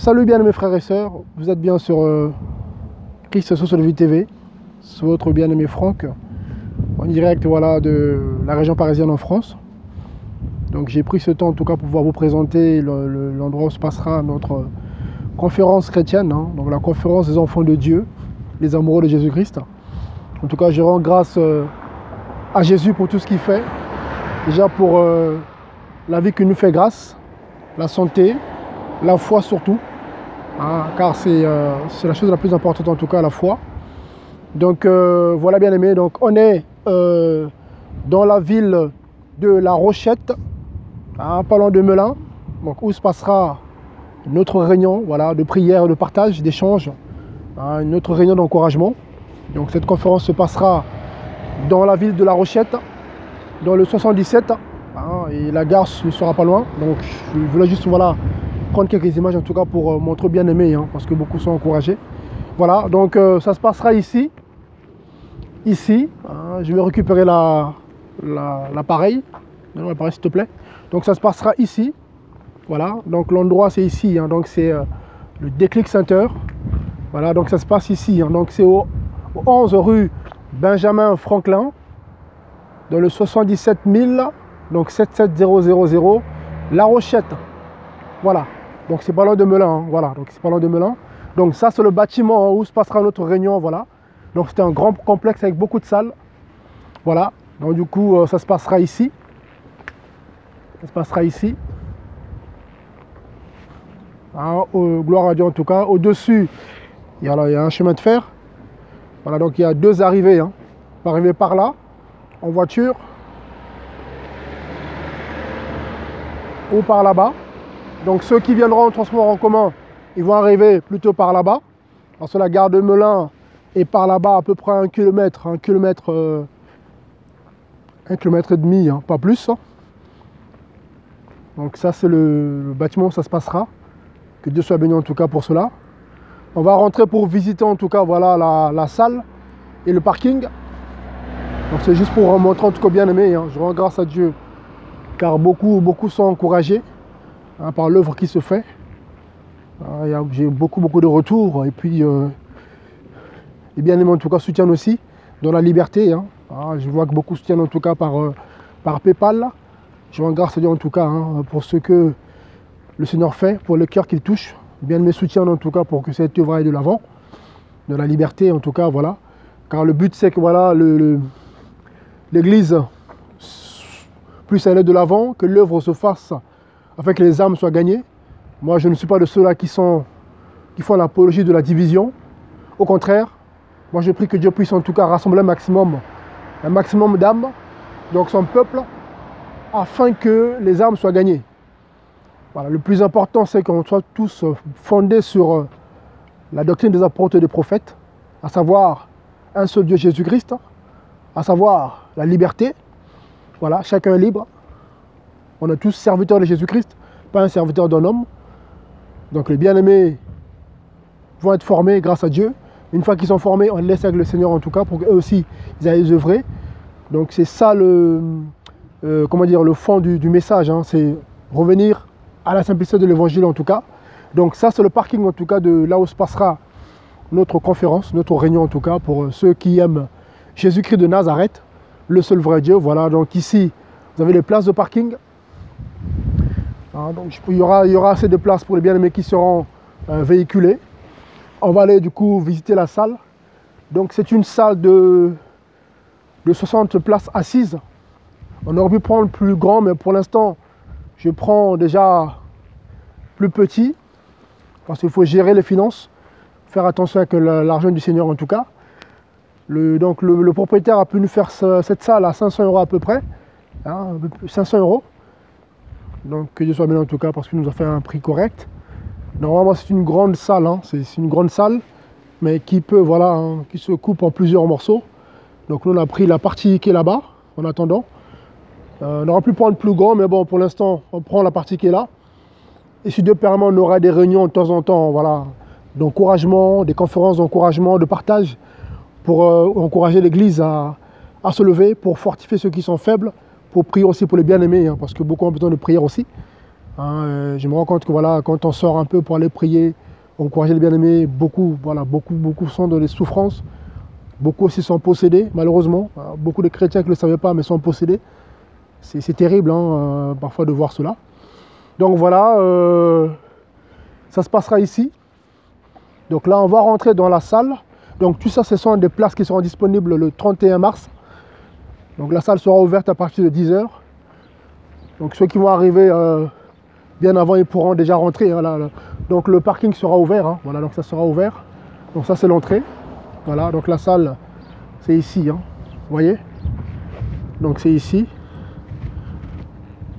Salut bien mes frères et sœurs, vous êtes bien sur Christ sur le Vie TV, sur votre bien-aimé Franck, en direct voilà, de la région parisienne en France. Donc j'ai pris ce temps en tout cas pour pouvoir vous présenter l'endroit où se passera notre conférence chrétienne, hein, donc la conférence des enfants de Dieu, les amoureux de Jésus-Christ. En tout cas je rends grâce à Jésus pour tout ce qu'il fait, déjà pour la vie qu'il nous fait grâce, la santé, la foi surtout, hein, car c'est la chose la plus importante en tout cas, la foi. Donc voilà bien aimé, donc on est dans la ville de La Rochette, hein, pas loin de Melun, donc où se passera notre réunion voilà, de prière, de partage, d'échange, hein, une autre réunion d'encouragement. Donc cette conférence se passera dans la ville de La Rochette, dans le 77, hein, et la gare ne sera pas loin. Donc je voulais juste voilà, prendre quelques images en tout cas pour montrer bien aimé, hein, parce que beaucoup sont encouragés. Voilà, donc ça se passera ici. Ici, hein, je vais récupérer l'appareil. Donne-moi l'appareil s'il te plaît. Donc ça se passera ici. Voilà, donc l'endroit c'est ici, hein, donc c'est le Déclic Center. Voilà, donc ça se passe ici, hein, donc c'est au 11 rue Benjamin Franklin, dans le 77 000, donc 77000, La Rochette. Voilà, donc c'est pas loin de Melun, hein, voilà, donc c'est pas loin de Melun. Donc ça c'est le bâtiment où se passera notre réunion, voilà. Donc c'est un grand complexe avec beaucoup de salles. Voilà, donc du coup ça se passera ici. Ça se passera ici. Hein, gloire à Dieu en tout cas. Au-dessus, il y a un chemin de fer. Voilà, donc il y a deux arrivées. Hein. On peut arriver par là, en voiture, ou par là-bas. Donc ceux qui viendront en transport en commun, ils vont arriver plutôt par là-bas. Parce que la gare de Melun est par là-bas à peu près 1 km, 1 km, 1 km et demi, hein, pas plus. Donc ça c'est le bâtiment où ça se passera. Que Dieu soit béni en tout cas pour cela. On va rentrer pour visiter en tout cas voilà, la salle et le parking. Donc c'est juste pour montrer en tout cas bien aimé. Hein. Je rends grâce à Dieu car beaucoup sont encouragés, hein, par l'œuvre qui se fait. J'ai beaucoup de retours et puis les bien-aimés en tout cas soutiennent aussi dans la liberté. Hein. Je vois que beaucoup soutiennent en tout cas par PayPal. Là. Je rends grâce à Dieu en tout cas, hein, pour ce que le Seigneur fait, pour le cœur qu'il touche. Bien mes soutiens en tout cas pour que cette œuvre aille de l'avant, de la liberté en tout cas, voilà. Car le but c'est que voilà, l'Église, plus elle est de l'avant, que l'œuvre se fasse afin que les âmes soient gagnées. Moi je ne suis pas de ceux-là qui font l'apologie de la division. Au contraire, moi je prie que Dieu puisse en tout cas rassembler un maximum d'âmes, donc son peuple, afin que les âmes soient gagnées. Voilà, le plus important, c'est qu'on soit tous fondés sur la doctrine des apôtres et des prophètes, à savoir un seul Dieu Jésus-Christ, à savoir la liberté. Voilà, chacun est libre. On est tous serviteurs de Jésus-Christ, pas un serviteur d'un homme. Donc les bien-aimés vont être formés grâce à Dieu. Une fois qu'ils sont formés, on les laisse avec le Seigneur en tout cas, pour qu'eux aussi, ils aillent œuvrer. Donc c'est ça le fond du message, hein, c'est revenir à la simplicité de l'évangile en tout cas. Donc ça c'est le parking en tout cas de là où se passera notre conférence, notre réunion en tout cas pour ceux qui aiment Jésus-Christ de Nazareth, le seul vrai Dieu. Voilà, donc ici vous avez les places de parking. Donc il y aura assez de places pour les bien-aimés qui seront véhiculés. On va aller du coup visiter la salle. Donc c'est une salle de 60 places assises. On aurait pu prendre plus grand, mais pour l'instant je prends déjà plus petit, parce qu'il faut gérer les finances, faire attention avec l'argent du Seigneur en tout cas. Donc le propriétaire a pu nous faire cette salle à 500 € à peu près, hein, 500 €. Donc que Dieu soit béni en tout cas parce qu'il nous a fait un prix correct. Normalement c'est une grande salle, hein, c'est une grande salle, mais qui peut, voilà, hein, qui se coupe en plusieurs morceaux. Donc nous on a pris la partie qui est là-bas en attendant. On aurait pu prendre plus grand, mais bon, pour l'instant, on prend la partie qui est là. Et si Dieu permet, on aura des réunions de temps en temps, voilà, d'encouragement, des conférences d'encouragement, de partage, pour encourager l'Église à se lever, pour fortifier ceux qui sont faibles, pour prier aussi pour les bien-aimés, hein, parce que beaucoup ont besoin de prière aussi. Hein, je me rends compte que voilà, quand on sort un peu pour aller prier, encourager les bien-aimés, beaucoup, voilà, beaucoup sont dans les souffrances. Beaucoup aussi sont possédés, malheureusement. Beaucoup de chrétiens qui ne le savaient pas, mais sont possédés. C'est terrible, hein, parfois, de voir cela. Donc voilà, ça se passera ici. Donc là, on va rentrer dans la salle. Donc tout ça, ce sont des places qui seront disponibles le 31 mars. Donc la salle sera ouverte à partir de 10 h. Donc ceux qui vont arriver bien avant, ils pourront déjà rentrer. Hein, là. Donc le parking sera ouvert. Hein, voilà, donc ça sera ouvert. Donc ça, c'est l'entrée. Voilà, donc la salle, c'est ici, hein, vous voyez. Donc c'est ici.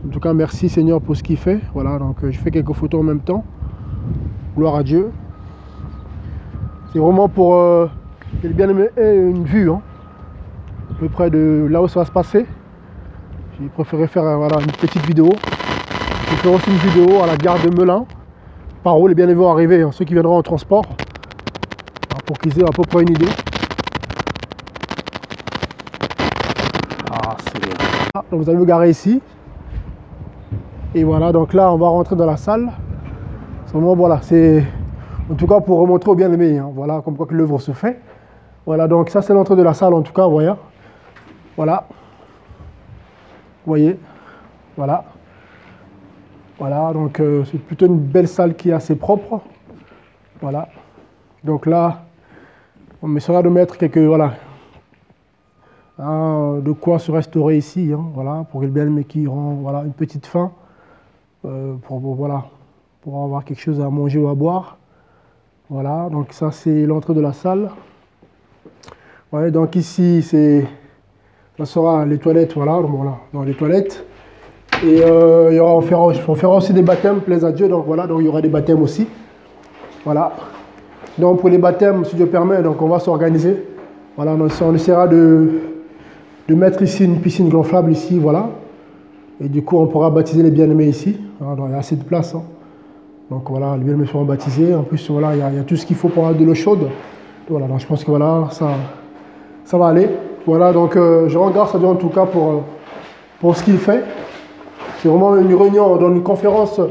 En tout cas, merci Seigneur pour ce qu'il fait. Voilà, donc je fais quelques photos en même temps. Gloire à Dieu. C'est vraiment pour que les bien-aimés aient une vue, hein, à peu près de là où ça va se passer. J'ai préféré faire voilà, une petite vidéo. Je vais faire aussi une vidéo à la gare de Melun, par où les bien-aimés vont arriver, hein, ceux qui viendront en transport. Pour qu'ils aient à peu près une idée. Donc vous allez vous garer ici. Et voilà, donc là on va rentrer dans la salle. Voilà, c'est en tout cas pour remontrer aux bien-aimés. Hein, voilà, comme quoi que l'œuvre se fait. Voilà, donc ça c'est l'entrée de la salle en tout cas, voyez. Voilà. Vous voyez. Voilà. Voilà, donc c'est plutôt une belle salle qui est assez propre. Voilà. Donc là, on essaiera de mettre quelques, voilà, hein, de quoi se restaurer ici, hein, voilà, pour les bien-aimés qui auront voilà, une petite faim, voilà, pour avoir quelque chose à manger ou à boire. Voilà, donc ça c'est l'entrée de la salle. Ouais, donc ici, ça sera les toilettes, voilà, donc voilà, dans les toilettes. Et on fera aussi des baptêmes, plaise à Dieu, donc voilà, donc il y aura des baptêmes aussi. Voilà. Donc pour les baptêmes, si Dieu permet, donc on va s'organiser. Voilà, on essaiera de mettre ici une piscine gonflable ici, voilà. Et du coup, on pourra baptiser les bien-aimés ici. Alors, il y a assez de place. Hein. Donc voilà, les bien-aimés seront baptisés. En plus, voilà, il y a tout ce qu'il faut pour avoir de l'eau chaude. Voilà, donc je pense que voilà, ça va aller. Voilà, donc je rends grâce à Dieu en tout cas pour ce qu'il fait. C'est vraiment une réunion, dans une conférence.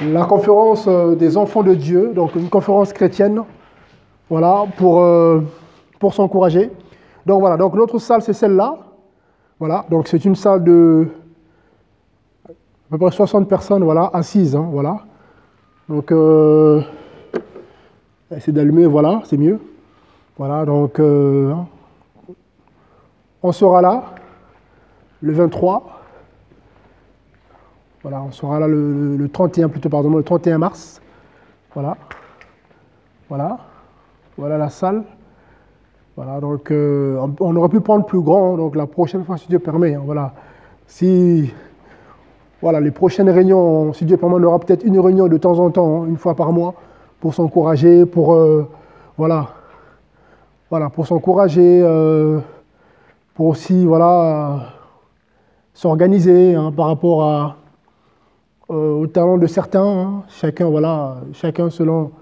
La conférence des enfants de Dieu, donc une conférence chrétienne, voilà, pour s'encourager. Donc voilà, donc l'autre salle c'est celle-là, voilà, donc c'est une salle de à peu près 60 personnes, voilà, assises, hein, voilà. Donc, essayer d'allumer, voilà, c'est mieux. Voilà, donc, on sera là, le 23. Voilà, on sera là le 31, plutôt, pardon, le 31 mars. Voilà. Voilà. Voilà la salle. Voilà, donc on aurait pu prendre plus grand, hein, donc la prochaine fois, si Dieu permet. Hein, voilà. Si, voilà, les prochaines réunions, si Dieu permet, on aura peut-être une réunion de temps en temps, hein, une fois par mois, pour s'encourager, voilà. Voilà, pour s'encourager, pour aussi, voilà, s'organiser hein, par rapport au talent de certains, hein. Chacun, voilà, chacun selon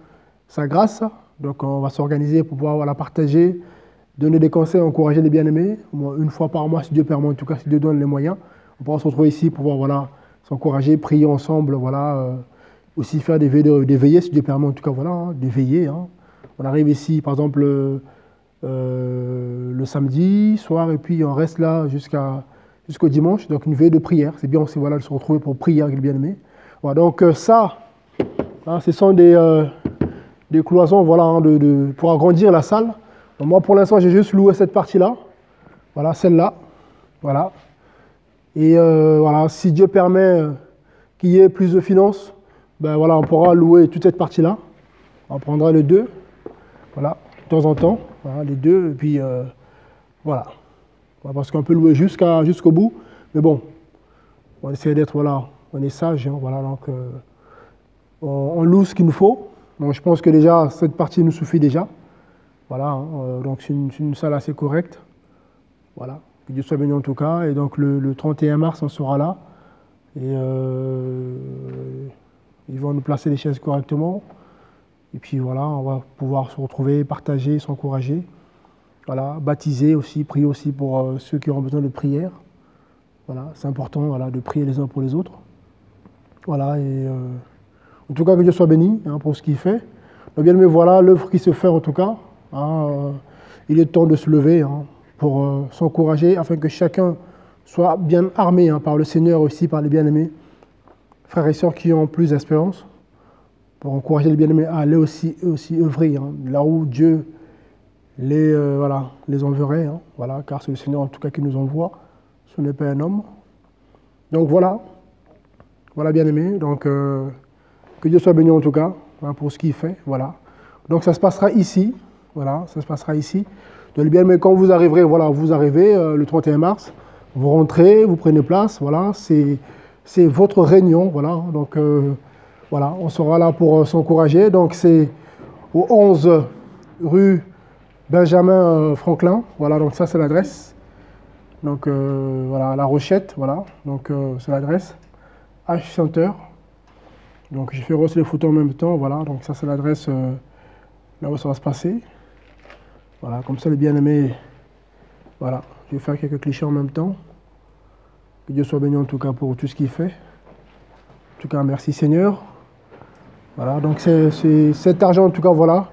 sa grâce. Donc on va s'organiser pour pouvoir voilà, partager, donner des conseils, encourager les bien-aimés. Une fois par mois, si Dieu permet, en tout cas, si Dieu donne les moyens. On pourra se retrouver ici pour pouvoir voilà, s'encourager, prier ensemble, voilà, aussi faire des veillées, si Dieu permet, en tout cas, voilà, hein, des veillées. Hein. On arrive ici, par exemple, le samedi soir, et puis on reste là jusqu'au dimanche, donc une veille de prière. C'est bien aussi voilà, de se retrouver pour prier avec les bien-aimés. Voilà, donc ça, hein, ce sont des cloisons voilà, hein, pour agrandir la salle. Donc, moi, pour l'instant, j'ai juste loué cette partie-là. Voilà, celle-là. Voilà. Et voilà, si Dieu permet qu'il y ait plus de finances, ben voilà, on pourra louer toute cette partie-là. On prendra les deux. Voilà, de temps en temps. Voilà, les deux. Et puis, voilà. Parce qu'on peut louer jusqu'au bout. Mais bon, on essaie d'être, voilà, on est sage. Hein, voilà, donc, on loue ce qu'il nous faut. Donc, je pense que déjà, cette partie nous suffit déjà. Voilà, hein, donc c'est une salle assez correcte. Voilà, que Dieu soit béni en tout cas. Et donc le 31 mars, on sera là. Et ils vont nous placer les chaises correctement. Et puis voilà, on va pouvoir se retrouver, partager, s'encourager. Voilà, baptiser aussi, prier aussi pour ceux qui auront besoin de prière. Voilà, c'est important voilà, de prier les uns pour les autres. Voilà, et en tout cas, que Dieu soit béni hein, pour ce qu'il fait. Donc, bien aimé, voilà l'œuvre qui se fait en tout cas. Hein, il est temps de se lever hein, pour s'encourager afin que chacun soit bien armé hein, par le Seigneur aussi, par les bien-aimés, frères et sœurs qui ont plus d'espérance, pour encourager les bien-aimés à aller aussi œuvrer hein, là où Dieu voilà, les enverrait. Hein, voilà, car c'est le Seigneur en tout cas qui nous envoie, ce n'est pas un homme. Donc voilà, voilà bien-aimés, donc que Dieu soit béni en tout cas hein, pour ce qu'il fait. Voilà. Donc ça se passera ici, voilà, ça se passera ici. Donc les bien-aimés, quand vous arriverez, voilà, vous arrivez le 31 mars, vous rentrez, vous prenez place, voilà, c'est votre réunion, voilà. Donc voilà, on sera là pour s'encourager. Donc c'est au 11 rue Benjamin Franklin, voilà, donc ça c'est l'adresse. Donc voilà, La Rochette, voilà, donc c'est l'adresse. H Center. Donc je fais aussi les photos en même temps, voilà, donc ça c'est l'adresse là où ça va se passer. Voilà, comme ça les bien-aimés, voilà, je vais faire quelques clichés en même temps. Que Dieu soit béni en tout cas pour tout ce qu'il fait. En tout cas, merci Seigneur. Voilà, donc c'est cet argent en tout cas, voilà.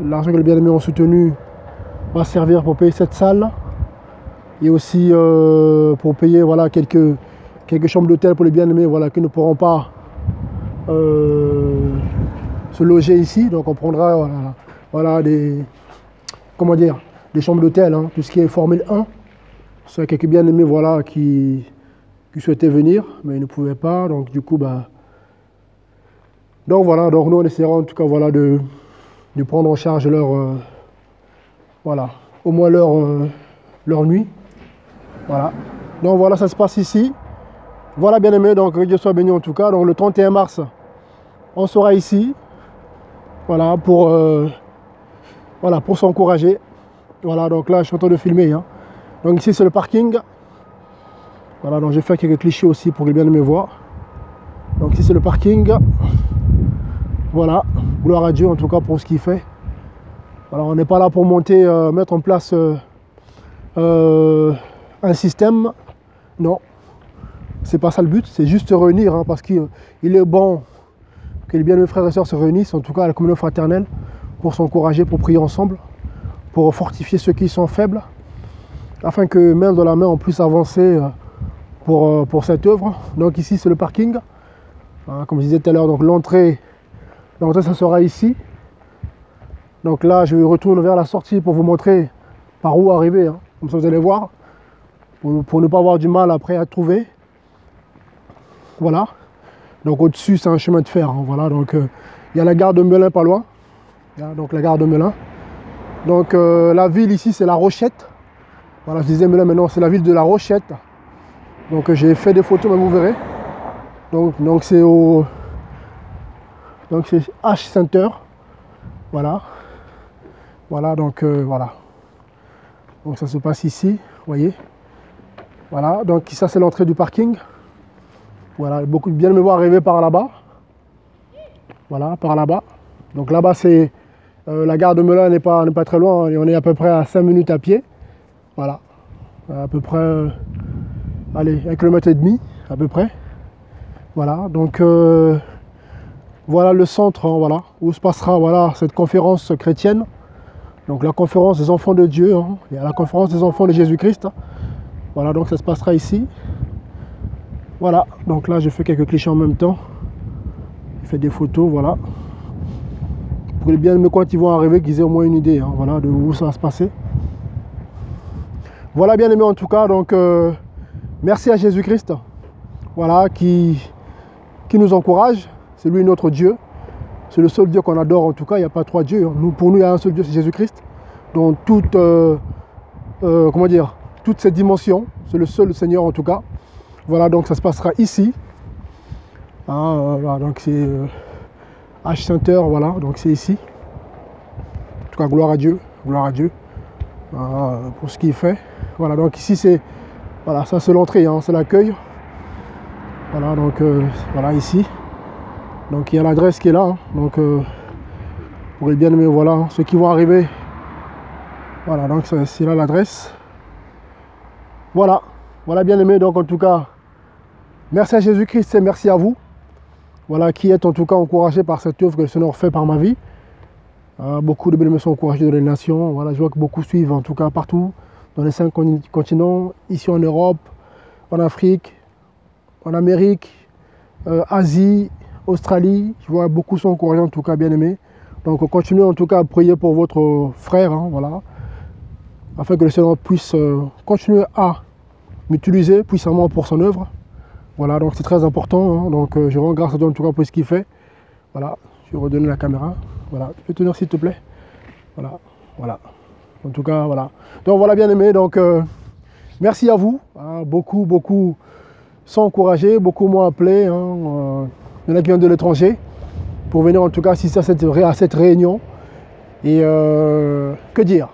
L'argent que les bien-aimés ont soutenu va servir pour payer cette salle. Et aussi pour payer voilà, quelques chambres d'hôtel pour les bien-aimés voilà, qui ne pourront pas se loger ici. Donc on prendra voilà, des chambres d'hôtel, hein, tout ce qui est Formule 1. C'est quelques bien-aimés voilà, qui souhaitaient venir, mais ils ne pouvaient pas. Donc du coup, donc voilà, donc nous on essaiera en tout cas voilà, de prendre en charge leur voilà, au moins leur nuit. Voilà. Donc voilà, ça se passe ici. Voilà bien aimé, donc que Dieu soit béni en tout cas. Donc le 31 mars, on sera ici. Voilà, pour s'encourager. Voilà, donc là je suis en train de filmer. Hein. Donc ici c'est le parking. Voilà, donc je vais faire quelques clichés aussi pour que les bien-aimés voient. Donc ici c'est le parking. Voilà, gloire à Dieu en tout cas pour ce qu'il fait. Voilà, on n'est pas là pour monter, mettre en place un système. Non, c'est pas ça le but, c'est juste se réunir hein, parce qu'il est bon que les bien-aimés frères et sœurs se réunissent, en tout cas à la communion fraternelle, pour s'encourager, pour prier ensemble, pour fortifier ceux qui sont faibles, afin que main dans la main on puisse avancer pour cette œuvre. Donc ici c'est le parking, hein, comme je disais tout à l'heure, donc l'entrée ça sera ici. Donc là je retourne vers la sortie pour vous montrer par où arriver, hein. Comme ça vous allez voir, pour ne pas avoir du mal après à trouver. Voilà, donc au-dessus c'est un chemin de fer, hein. Voilà, donc il y a la gare de Melun pas loin, donc la gare de Melun. Donc la ville ici c'est La Rochette. Voilà, je disais Melun, mais non, c'est la ville de La Rochette. Donc j'ai fait des photos, mais vous verrez. Donc c'est H Center. Voilà. Voilà, donc voilà. Donc ça se passe ici, vous voyez. Voilà, donc ça c'est l'entrée du parking. Voilà, beaucoup de bien-aimés vont arriver par là-bas. Voilà, par là-bas. Donc là-bas c'est la gare de Melun n'est pas très loin, on est à peu près à 5 minutes à pied. Voilà. À peu près allez, 1,5 km à peu près. Voilà, donc voilà le centre, hein, voilà, où se passera voilà, cette conférence chrétienne. Donc la conférence des enfants de Dieu, hein, il y a la conférence des enfants de Jésus-Christ. Hein. Voilà, donc ça se passera ici. Voilà, donc là je fais quelques clichés en même temps. Je fais des photos, voilà. Pour les bien-aimés quand ils vont arriver, qu'ils aient au moins une idée, hein, voilà, de où ça va se passer. Voilà bien aimé en tout cas, donc merci à Jésus-Christ, voilà, qui nous encourage. C'est lui notre Dieu. C'est le seul Dieu qu'on adore en tout cas, il n'y a pas trois dieux. Pour nous, il y a un seul Dieu, c'est Jésus-Christ. Dans toute, toutes ces dimensions, c'est le seul Seigneur en tout cas. Voilà, donc ça se passera ici. Voilà, donc c'est H Center, voilà, donc c'est ici. En tout cas, gloire à Dieu, pour ce qu'il fait. Voilà, donc ici c'est, voilà, ça c'est l'entrée, hein, c'est l'accueil. Voilà, donc voilà ici. Donc il y a l'adresse qui est là, hein, donc pour les bien-aimés, voilà, hein, ceux qui vont arriver. Voilà, donc c'est là l'adresse. Voilà, voilà bien aimé, donc en tout cas, Merci à Jésus-Christ et merci à vous, voilà, qui êtes en tout cas encouragés par cette œuvre que le Seigneur fait par ma vie. Beaucoup de bien-aimés sont encouragés dans les nations. Voilà, je vois que beaucoup suivent, en tout cas partout, dans les 5 continents, ici en Europe, en Afrique, en Amérique, Asie, Australie. Je vois beaucoup sont encouragés, en tout cas bien-aimés. Donc continuez en tout cas à prier pour votre frère, hein, voilà, afin que le Seigneur puisse continuer à m'utiliser puissamment pour son œuvre. Voilà, donc c'est très important, hein, donc je rends grâce à Dieu en tout cas pour ce qu'il fait. Voilà, je vais redonner la caméra. Voilà, je peux tenir s'il te plaît. Voilà, voilà. En tout cas, voilà. Donc voilà, bien aimé, donc merci à vous. Hein, beaucoup sont encouragés, beaucoup m'ont appelé. Hein, il y en a qui viennent de l'étranger pour venir en tout cas assister à cette réunion. Et que dire?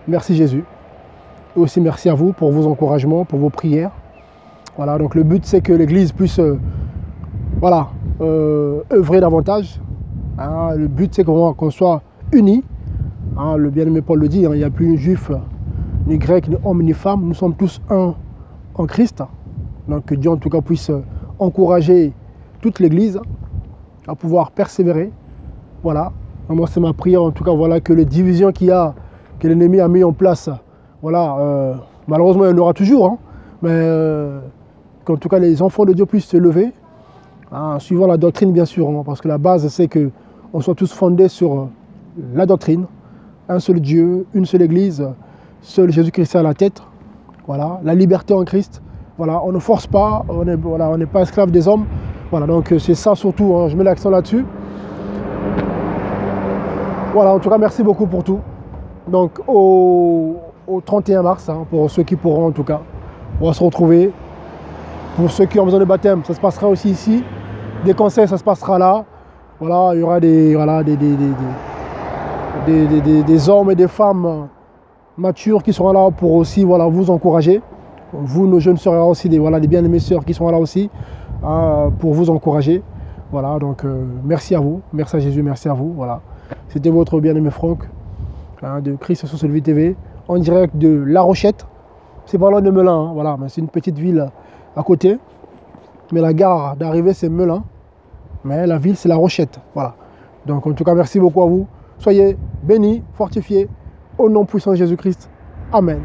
Merci Jésus. Et aussi merci à vous pour vos encouragements, pour vos prières. Voilà, donc le but c'est que l'Église puisse voilà, œuvrer davantage. Hein, le but c'est qu'on soit unis. Hein, le bien-aimé Paul le dit, hein, il n'y a plus ni juif, ni grec, ni homme, ni femme. Nous sommes tous un en Christ. Donc que Dieu en tout cas puisse encourager toute l'Église à pouvoir persévérer. Voilà, moi c'est ma prière en tout cas, voilà, que les divisions que l'ennemi a mis en place, voilà, malheureusement il y en aura toujours, hein, mais qu'en tout cas les enfants de Dieu puissent se lever, hein, suivant la doctrine bien sûr, hein, parce que la base c'est qu'on soit tous fondés sur la doctrine, un seul Dieu, une seule Église, seul Jésus-Christ à la tête, voilà, la liberté en Christ, voilà, on ne force pas, on n'est pas esclave des hommes, voilà, donc c'est ça surtout, hein, je mets l'accent là-dessus. Voilà, en tout cas merci beaucoup pour tout. Donc au 31 mars, hein, pour ceux qui pourront en tout cas, on va se retrouver. Pour ceux qui ont besoin de baptême, ça se passera aussi ici. Des conseils, ça se passera là. Voilà, il y aura des hommes et des femmes matures qui seront là pour aussi voilà, vous encourager. Vous, nos jeunes sœurs, aussi des bien-aimées sœurs qui seront là aussi pour vous encourager. Voilà, donc merci à vous, merci à Jésus, merci à vous. Voilà. C'était votre bien-aimé Franck, hein, de Christ sur Vie TV, en direct de La Rochette. C'est pas loin de Melun, hein, voilà, c'est une petite ville à côté. Mais la gare d'arrivée, c'est Melun. Mais la ville, c'est La Rochette. Voilà. Donc, en tout cas, merci beaucoup à vous. Soyez bénis, fortifiés, au nom puissant de Jésus-Christ. Amen.